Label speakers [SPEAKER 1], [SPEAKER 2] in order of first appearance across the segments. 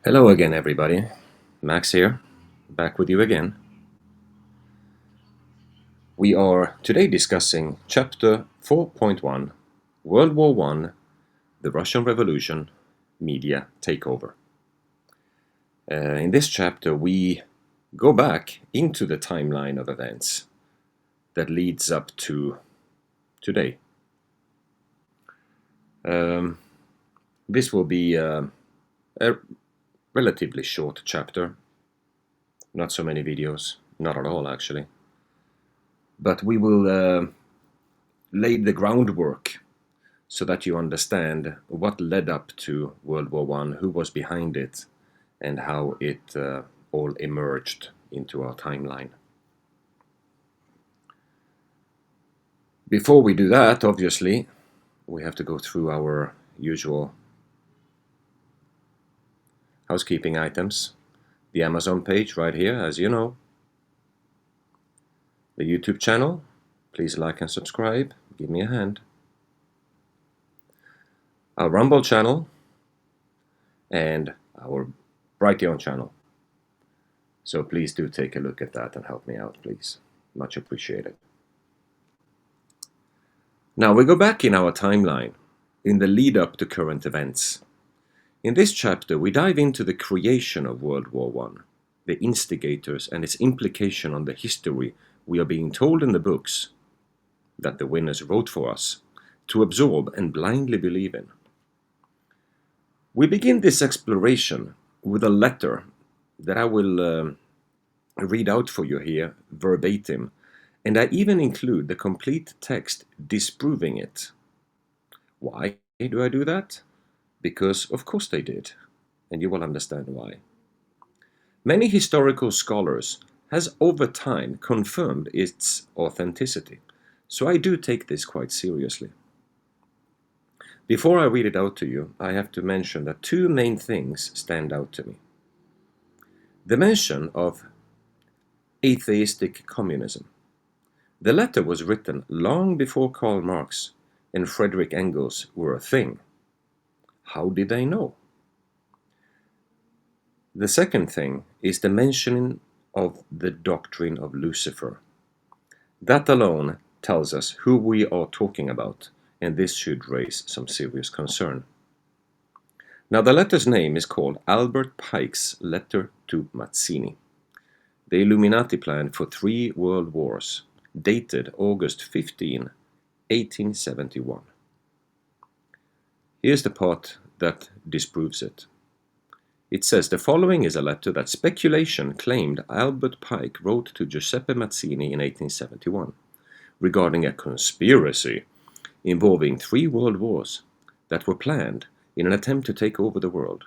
[SPEAKER 1] Hello again, everybody. Max here, back with you again. We are today discussing Chapter 4.1, World War I, the Russian Revolution, Media Takeover. In this chapter, we go back into the timeline of events that leads up to today. This will be a relatively short chapter, not so many videos, not at all actually. But we will lay the groundwork so that you understand what led up to World War I, who was behind it, and how it all emerged into our timeline. Before we do that, obviously, we have to go through our usual housekeeping items. The Amazon page right here, as you know. The YouTube channel, please like and subscribe, give me a hand. Our Rumble channel and our Brighteon channel. So please do take a look at that and help me out, please. Much appreciated. Now we go back in our timeline, in the lead up to current events. In this chapter, we dive into the creation of World War I, the instigators and its implication on the history we are being told in the books that the winners wrote for us to absorb and blindly believe in. We begin this exploration with a letter that I will read out for you here verbatim, and I even include the complete text disproving it. Why do I do that? Because of course they did, and you will understand why. Many historical scholars has over time confirmed its authenticity, so I do take this quite seriously. Before I read it out to you, I have to mention that two main things stand out to me. The mention of atheistic communism. The letter was written long before Karl Marx and Friedrich Engels were a thing. How did they know? The second thing is the mentioning of the doctrine of Lucifer. That alone tells us who we are talking about, and this should raise some serious concern. Now, the letter's name is called Albert Pike's Letter to Mazzini, the Illuminati plan for 3 world wars, dated August 15, 1871. Here's the part that disproves it. It says the following is a letter that speculation claimed Albert Pike wrote to Giuseppe Mazzini in 1871 regarding a conspiracy involving 3 world wars that were planned in an attempt to take over the world.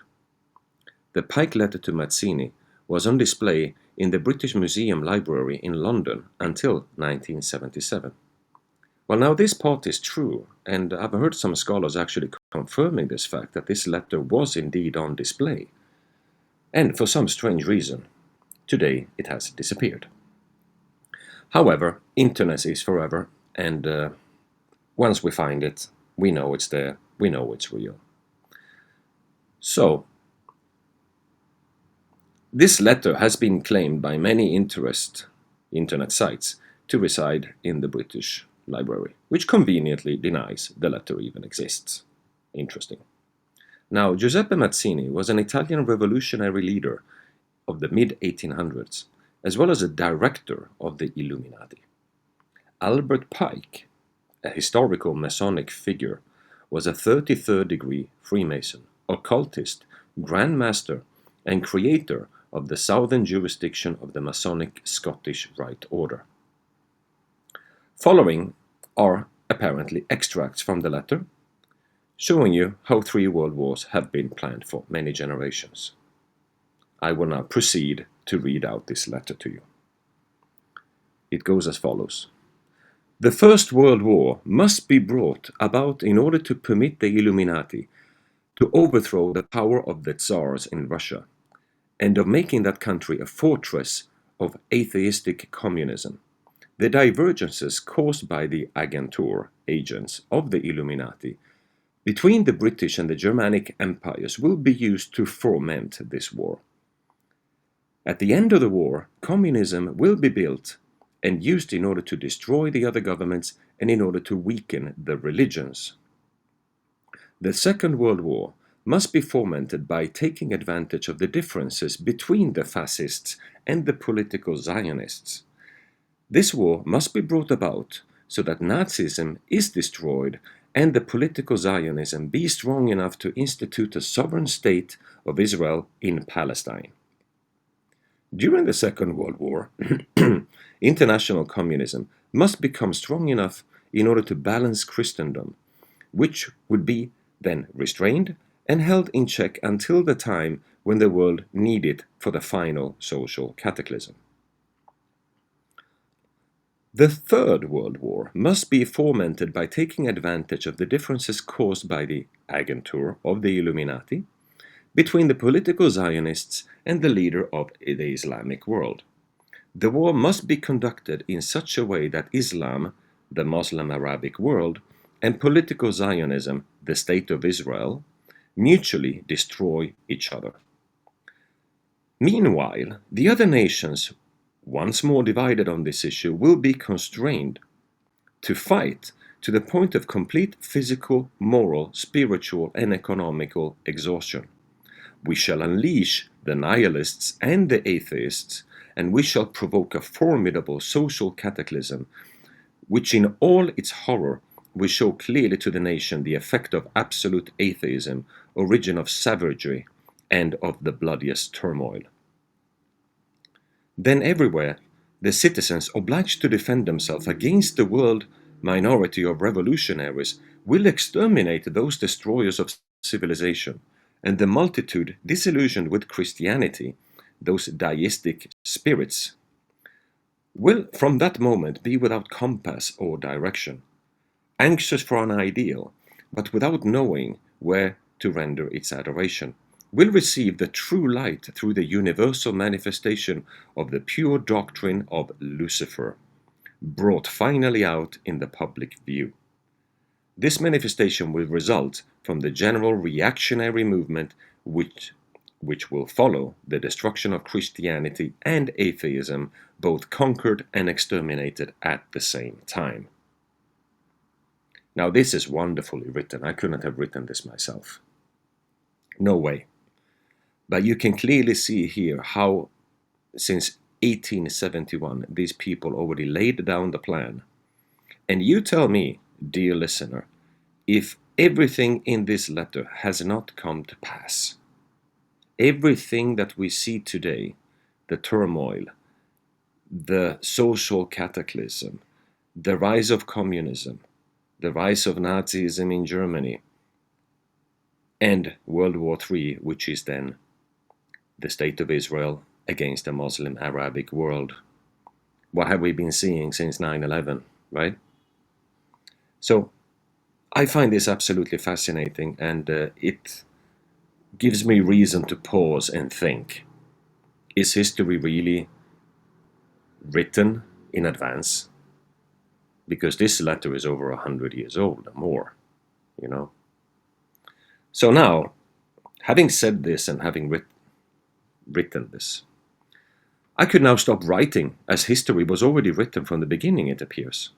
[SPEAKER 1] The Pike letter to Mazzini was on display in the British Museum Library in London until 1977. Well, now this part is true, and I've heard some scholars actually confirming this fact that this letter was indeed on display. And for some strange reason, today it has disappeared. However, internet is forever, and once we find it, we know it's there, we know it's real. So, this letter has been claimed by many internet sites to reside in the British Library, which conveniently denies the letter even exists. Interesting. Now, Giuseppe Mazzini was an Italian revolutionary leader of the mid-1800s, as well as a director of the Illuminati. Albert Pike, a historical Masonic figure, was a 33rd degree Freemason, occultist, Grand Master, and creator of the southern jurisdiction of the Masonic Scottish Rite Order. Following are apparently extracts from the letter, showing you how 3 world wars have been planned for many generations. I will now proceed to read out this letter to you. It goes as follows. The First World War must be brought about in order to permit the Illuminati to overthrow the power of the Tsars in Russia, and of making that country a fortress of atheistic communism. The divergences caused by the agentur agents of the Illuminati between the British and the Germanic empires will be used to foment this war. At the end of the war, communism will be built and used in order to destroy the other governments and in order to weaken the religions. The Second World War must be fomented by taking advantage of the differences between the fascists and the political Zionists. This war must be brought about so that Nazism is destroyed and the political Zionism be strong enough to institute a sovereign state of Israel in Palestine. During the Second World War, international communism must become strong enough in order to balance Christendom, which would be then restrained and held in check until the time when the world needed for the final social cataclysm. The Third World War must be fomented by taking advantage of the differences caused by the agentur of the Illuminati between the political Zionists and the leader of the Islamic world. The war must be conducted in such a way that Islam, the Muslim Arabic world, and political Zionism, the State of Israel, mutually destroy each other. Meanwhile, the other nations, once more divided on this issue, will be constrained to fight to the point of complete physical, moral, spiritual, and economical exhaustion. We shall unleash the nihilists and the atheists, and we shall provoke a formidable social cataclysm, which in all its horror will show clearly to the nation the effect of absolute atheism, origin of savagery, and of the bloodiest turmoil. Then everywhere, the citizens obliged to defend themselves against the world minority of revolutionaries will exterminate those destroyers of civilization, and the multitude disillusioned with Christianity, those deistic spirits, will from that moment be without compass or direction, anxious for an ideal, but without knowing where to render its adoration, will receive the true light through the universal manifestation of the pure doctrine of Lucifer, brought finally out in the public view. This manifestation will result from the general reactionary movement which will follow the destruction of Christianity and atheism, both conquered and exterminated at the same time. Now this is wonderfully written. I couldn't have written this myself. No way. But you can clearly see here how, since 1871, these people already laid down the plan. And you tell me, dear listener, if everything in this letter has not come to pass, everything that we see today, the turmoil, the social cataclysm, the rise of communism, the rise of Nazism in Germany, and World War III, which is then the State of Israel against the Muslim Arabic world. What have we been seeing since 9/11, right? So I find this absolutely fascinating, and it gives me reason to pause and think. Is history really written in advance? Because this letter is over 100 years old or more, you know. So now, having said this and having written this, I could now stop writing, as history was already written from the beginning, it appears.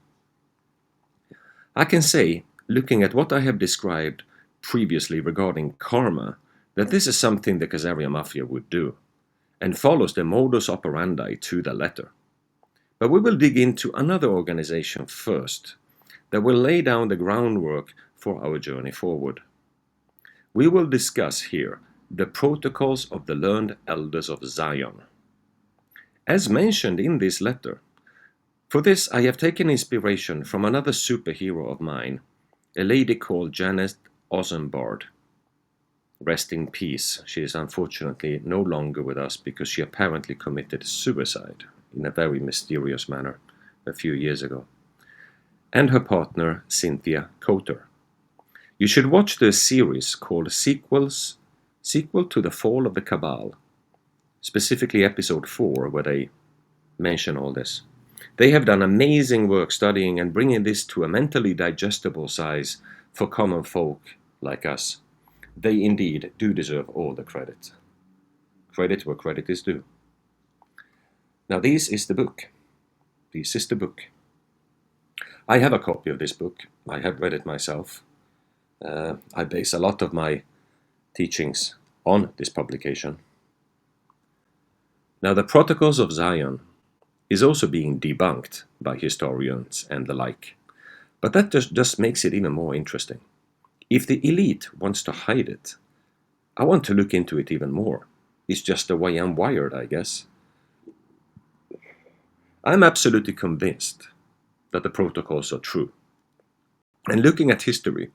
[SPEAKER 1] I can say, looking at what I have described previously regarding karma, that this is something the Khazarian Mafia would do, and follows the modus operandi to the letter. But we will dig into another organization first, that will lay down the groundwork for our journey forward. We will discuss here the protocols of the learned elders of Zion. As mentioned in this letter, for this I have taken inspiration from another superhero of mine, a lady called Janet Ozenbard. Rest in peace. She is unfortunately no longer with us because she apparently committed suicide in a very mysterious manner a few years ago. And her partner, Cynthia Coulter. You should watch the series called Sequel to the Fall of the Cabal, specifically episode 4, where they mention all this. They have done amazing work studying and bringing this to a mentally digestible size for common folk like us, they indeed do deserve all the credit. Credit where credit is due. Now this is the book. This is the book. I have a copy of this book. I have read it myself. I base a lot of my teachings on this publication. Now the Protocols of Zion is also being debunked by historians and the like. But that just makes it even more interesting. If the elite wants to hide it, I want to look into it even more. It's just the way I'm wired, I guess. I'm absolutely convinced that the protocols are true. And looking at history,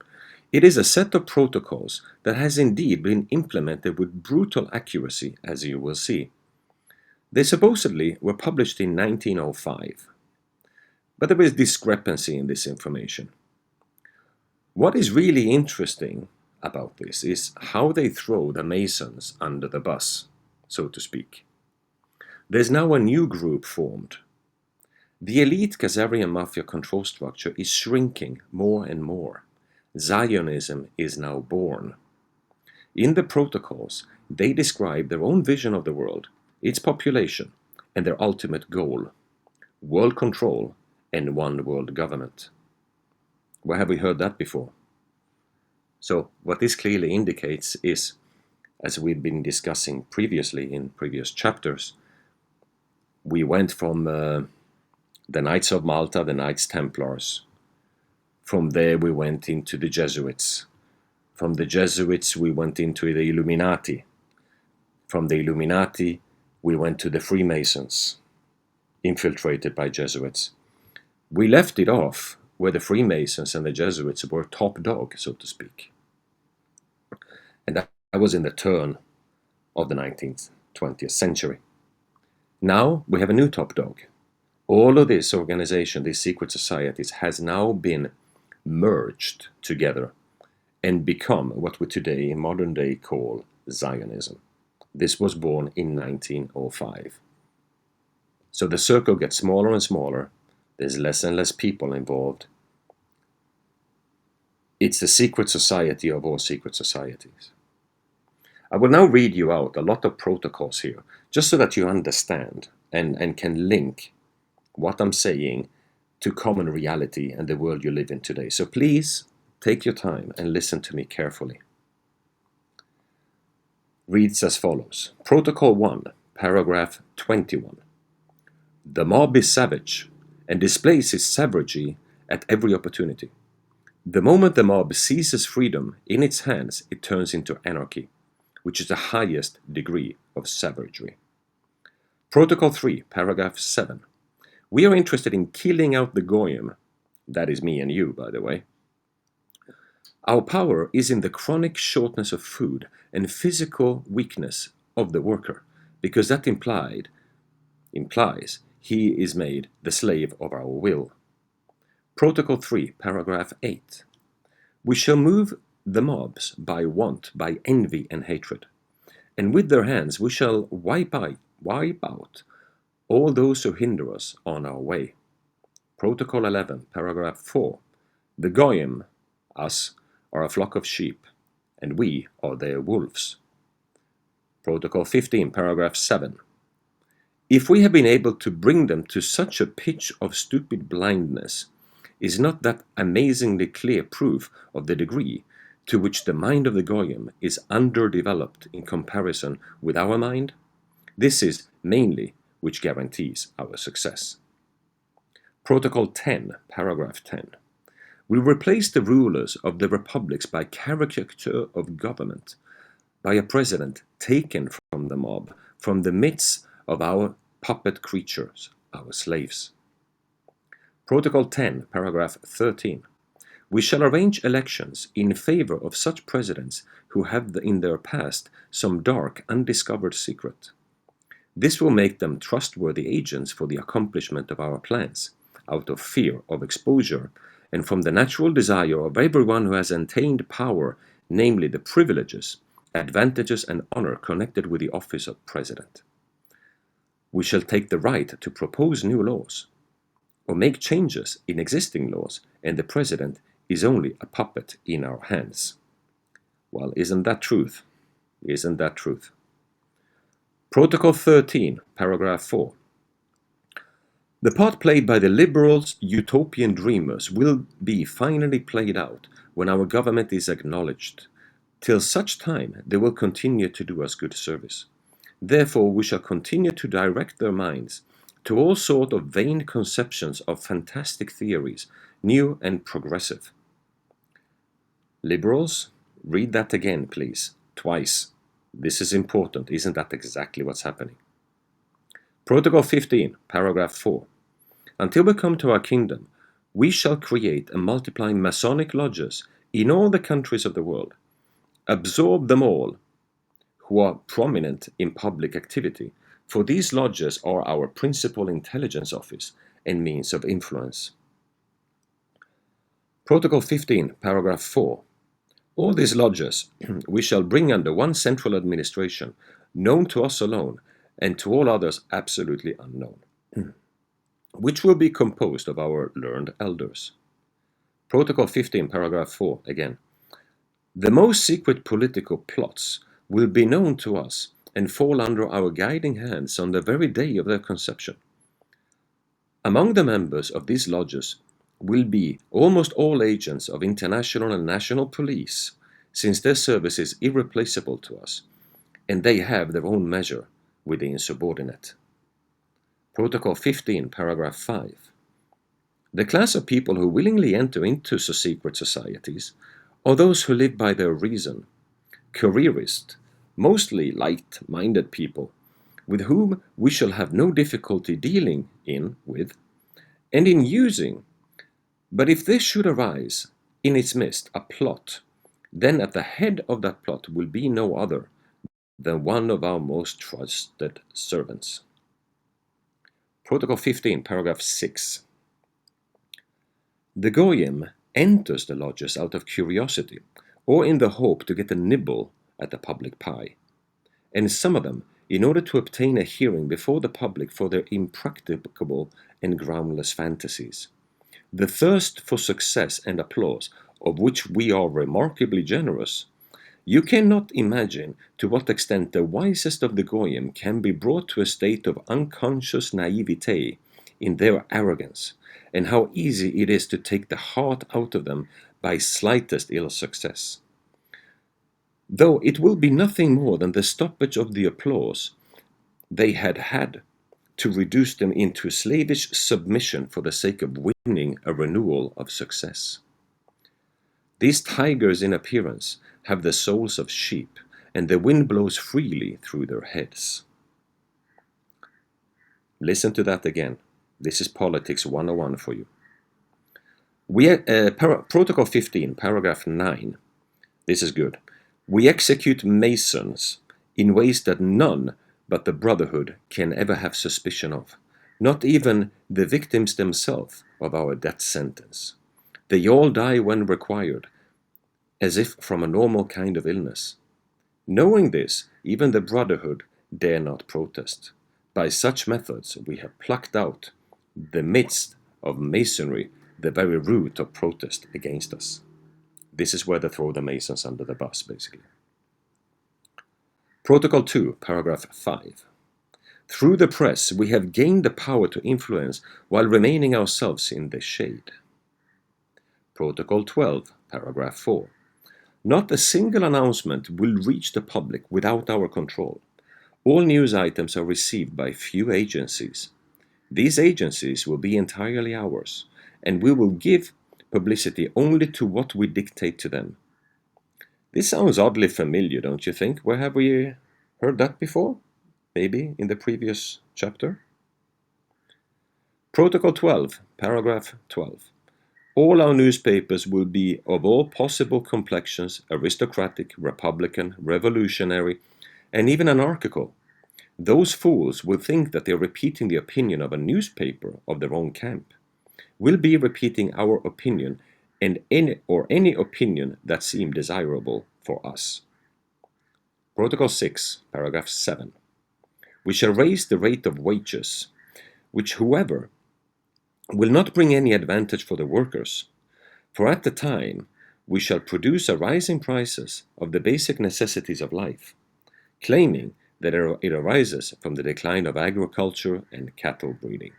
[SPEAKER 1] it is a set of protocols that has indeed been implemented with brutal accuracy, as you will see. They supposedly were published in 1905, but there is discrepancy in this information. What is really interesting about this is how they throw the Masons under the bus, so to speak. There's now a new group formed. The elite Khazarian mafia control structure is shrinking more and more. Zionism is now born. In the protocols, they describe their own vision of the world, its population, and their ultimate goal: world control and one world government. Where have we heard that before? So what this clearly indicates is, as we've been discussing previously in previous chapters, we went from the Knights of Malta, the Knights Templars. From there we went into the Jesuits. From the Jesuits we went into the Illuminati. From the Illuminati we went to the Freemasons, infiltrated by Jesuits. We left it off where the Freemasons and the Jesuits were top dog, so to speak. And that was in the turn of the 19th, 20th century. Now we have a new top dog. All of this organization, these secret societies, has now been merged together and become what we today in modern day call Zionism. This was born in 1905. So the circle gets smaller and smaller. There's less and less people involved. It's the secret society of all secret societies. I will now read you out a lot of protocols here, just so that you understand and can link what I'm saying to common reality and the world you live in today. So please take your time and listen to me carefully. Reads as follows. Protocol 1, paragraph 21. The mob is savage and displays its savagery at every opportunity. The moment the mob seizes freedom in its hands, it turns into anarchy, which is the highest degree of savagery. Protocol 3, paragraph 7. We are interested in killing out the goyim. That is me and you, by the way. Our power is in the chronic shortness of food and physical weakness of the worker, because that implies he is made the slave of our will. Protocol 3, paragraph 8. We shall move the mobs by want, by envy and hatred, and with their hands we shall wipe out all those who hinder us on our way. Protocol 11, paragraph 4. The goyim, us, are a flock of sheep, and we are their wolves. Protocol 15, paragraph 7. If we have been able to bring them to such a pitch of stupid blindness, is not that amazingly clear proof of the degree to which the mind of the goyim is underdeveloped in comparison with our mind? This is mainly which guarantees our success. Protocol 10, paragraph 10. We replace the rulers of the republics by caricature of government, by a president taken from the mob, from the midst of our puppet creatures, our slaves. Protocol 10, paragraph 13. We shall arrange elections in favor of such presidents who have in their past some dark, undiscovered secret. This will make them trustworthy agents for the accomplishment of our plans, out of fear of exposure, and from the natural desire of everyone who has attained power, namely the privileges, advantages, and honor connected with the office of president. We shall take the right to propose new laws, or make changes in existing laws, and the president is only a puppet in our hands. Well, isn't that truth? Isn't that truth? Protocol 13, paragraph 4. The part played by the liberals, utopian dreamers will be finally played out when our government is acknowledged. Till such time, they will continue to do us good service. Therefore, we shall continue to direct their minds to all sort of vain conceptions of fantastic theories, new and progressive. Liberals, read that again, please, twice. This is important. Isn't that exactly what's happening? Protocol 15, paragraph 4. Until we come to our kingdom, we shall create and multiply Masonic lodges in all the countries of the world. Absorb them all who are prominent in public activity, for these lodges are our principal intelligence office and means of influence. Protocol 15, paragraph 4. All these lodges we shall bring under one central administration, known to us alone, and to all others absolutely unknown, which will be composed of our learned elders. Protocol 15, paragraph 4, again. The most secret political plots will be known to us and fall under our guiding hands on the very day of their conception. Among the members of these lodges will be almost all agents of international and national police, since their service is irreplaceable to us, and they have their own measure with the insubordinate. Protocol 15, paragraph 5. The class of people who willingly enter into secret societies are those who live by their reason, careerists, mostly light-minded people, with whom we shall have no difficulty dealing with, and in using. But if there should arise in its midst a plot, then at the head of that plot will be no other than one of our most trusted servants. Protocol 15, paragraph 6. The Goyim enters the lodges out of curiosity, or in the hope to get a nibble at the public pie, and some of them in order to obtain a hearing before the public for their impracticable and groundless fantasies. The thirst for success and applause, of which we are remarkably generous, you cannot imagine to what extent the wisest of the Goyim can be brought to a state of unconscious naivete in their arrogance, and how easy it is to take the heart out of them by slightest ill success. Though it will be nothing more than the stoppage of the applause they had to reduce them into slavish submission for the sake of winning a renewal of success. These tigers in appearance have the souls of sheep, and the wind blows freely through their heads. Listen to that again. This is Politics 101 for you. Protocol 15, paragraph 9. This is good. We execute Masons in ways that none but the Brotherhood can ever have suspicion of, not even the victims themselves of our death sentence. They all die when required, as if from a normal kind of illness. Knowing this, even the Brotherhood dare not protest. By such methods we have plucked out the midst of Masonry the very root of protest against us. This is where they throw the Masons under the bus, basically. Protocol 2, paragraph 5. Through the press, we have gained the power to influence while remaining ourselves in the shade. Protocol 12, paragraph 4. Not a single announcement will reach the public without our control. All news items are received by few agencies. These agencies will be entirely ours, and we will give publicity only to what we dictate to them. This sounds oddly familiar, don't you think? Where have we heard that before? Maybe in the previous chapter? Protocol 12, paragraph 12. All our newspapers will be of all possible complexions, aristocratic, republican, revolutionary, and even anarchical. Those fools will think that they are repeating the opinion of a newspaper of their own camp. We'll be repeating our opinion and any opinion that seemed desirable for us. Protocol 6, paragraph 7. We shall raise the rate of wages, which whoever will not bring any advantage for the workers, for at the time we shall produce a rise in prices of the basic necessities of life, claiming that it arises from the decline of agriculture and cattle breeding.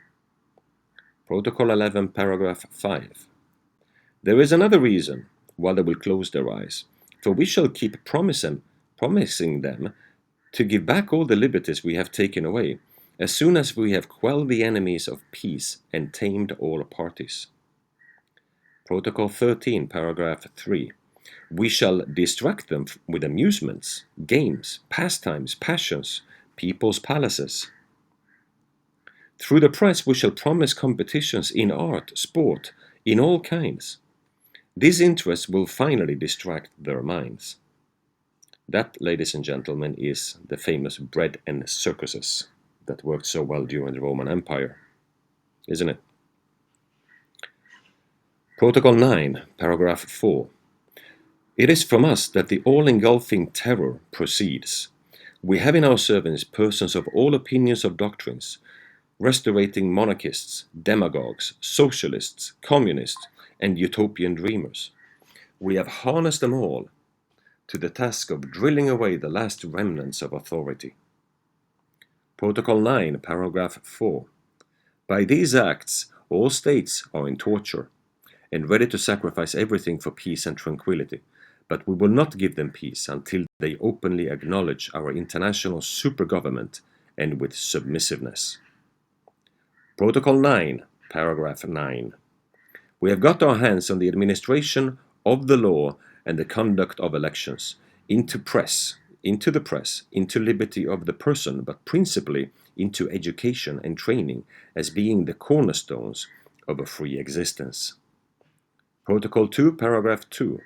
[SPEAKER 1] Protocol 11, paragraph 5. There is another reason why they will close their eyes, for we shall keep promising them to give back all the liberties we have taken away, as soon as we have quelled the enemies of peace and tamed all parties. Protocol 13, paragraph 3. We shall distract them with amusements, games, pastimes, passions, people's palaces. Through the press we shall promise competitions in art, sport, in all kinds. These interests will finally distract their minds. That, ladies and gentlemen, is the famous bread and circuses that worked so well during the Roman Empire, isn't it? Protocol 9, paragraph 4. It is from us that the all-engulfing terror proceeds. We have in our servants persons of all opinions of doctrines, restaurating monarchists, demagogues, socialists, communists, and utopian dreamers. We have harnessed them all to the task of drilling away the last remnants of authority. Protocol 9, paragraph 4. By these acts, all states are in torture and ready to sacrifice everything for peace and tranquility, but we will not give them peace until they openly acknowledge our international supergovernment and with submissiveness. Protocol 9, paragraph 9. We have got our hands on the administration of the law and the conduct of elections, into the press, into liberty of the person, but principally into education and training as being the cornerstones of a free existence. Protocol 2, paragraph 2.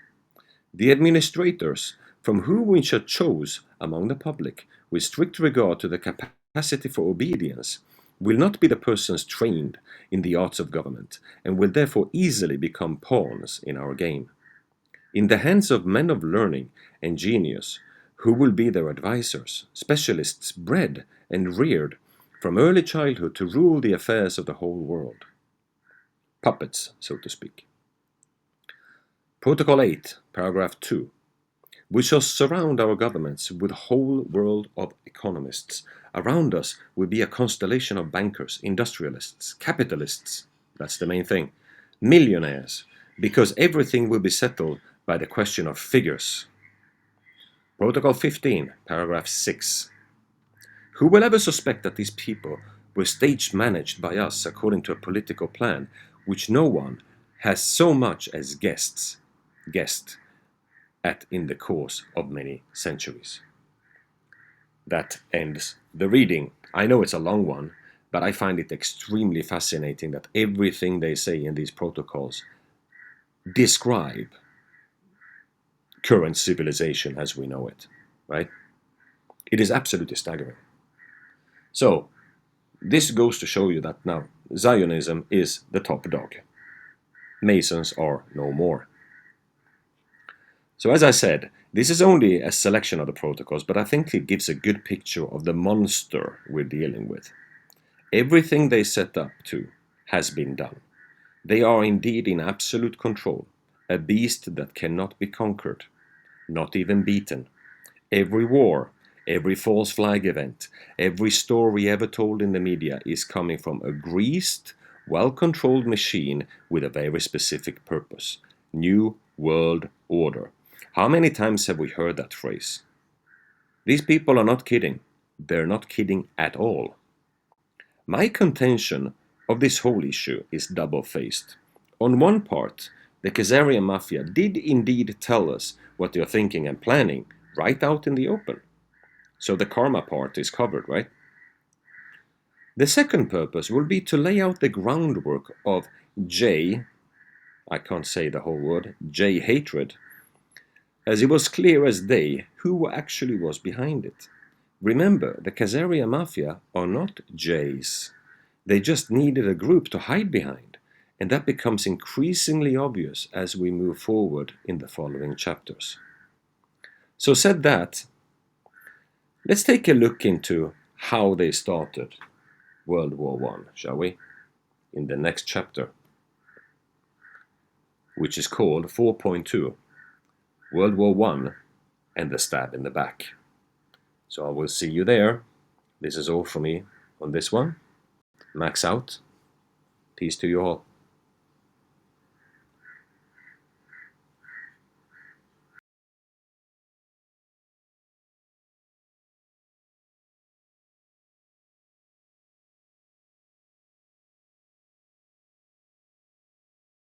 [SPEAKER 1] The administrators, from whom we shall choose among the public, with strict regard to the capacity for obedience, will not be the persons trained in the arts of government, and will therefore easily become pawns in our game. In the hands of men of learning and genius, who will be their advisors, specialists bred and reared from early childhood to rule the affairs of the whole world. Puppets, so to speak. Protocol 8, paragraph 2. We shall surround our governments with a whole world of economists. Around us will be a constellation of bankers, industrialists, capitalists, that's the main thing, millionaires, because everything will be settled by the question of figures. Protocol 15, paragraph 6. Who will ever suspect that these people were stage managed by us according to a political plan which no one has so much as guessed at in the course of many centuries? That ends the reading. I know it's a long one, but I find it extremely fascinating that everything they say in these protocols describe current civilization as we know it, right? It is absolutely staggering. So, this goes to show you that now Zionism is the top dog. Masons are no more. So as I said, this is only a selection of the protocols, but I think it gives a good picture of the monster we're dealing with. Everything they set up to has been done. They are indeed in absolute control, a beast that cannot be conquered, not even beaten. Every war, every false flag event, every story ever told in the media is coming from a greased, well-controlled machine with a very specific purpose. New World Order. How many times have we heard that phrase? These people are not kidding. They're not kidding at all. My contention of this whole issue is double-faced. On one part, the Khazarian Mafia did indeed tell us what they're thinking and planning right out in the open. So the karma part is covered, right? The second purpose will be to lay out the groundwork of I can't say the whole word, hatred, as it was clear as day who actually was behind it. Remember, the Khazarian Mafia are not Jays. They just needed a group to hide behind, and that becomes increasingly obvious as we move forward in the following chapters. So said that, let's take a look into how they started World War I, shall we? In the next chapter, which is called 4.2, World War I, and the stab in the back. So I will see you there. This is all from me on this one. Max out. Peace to you all.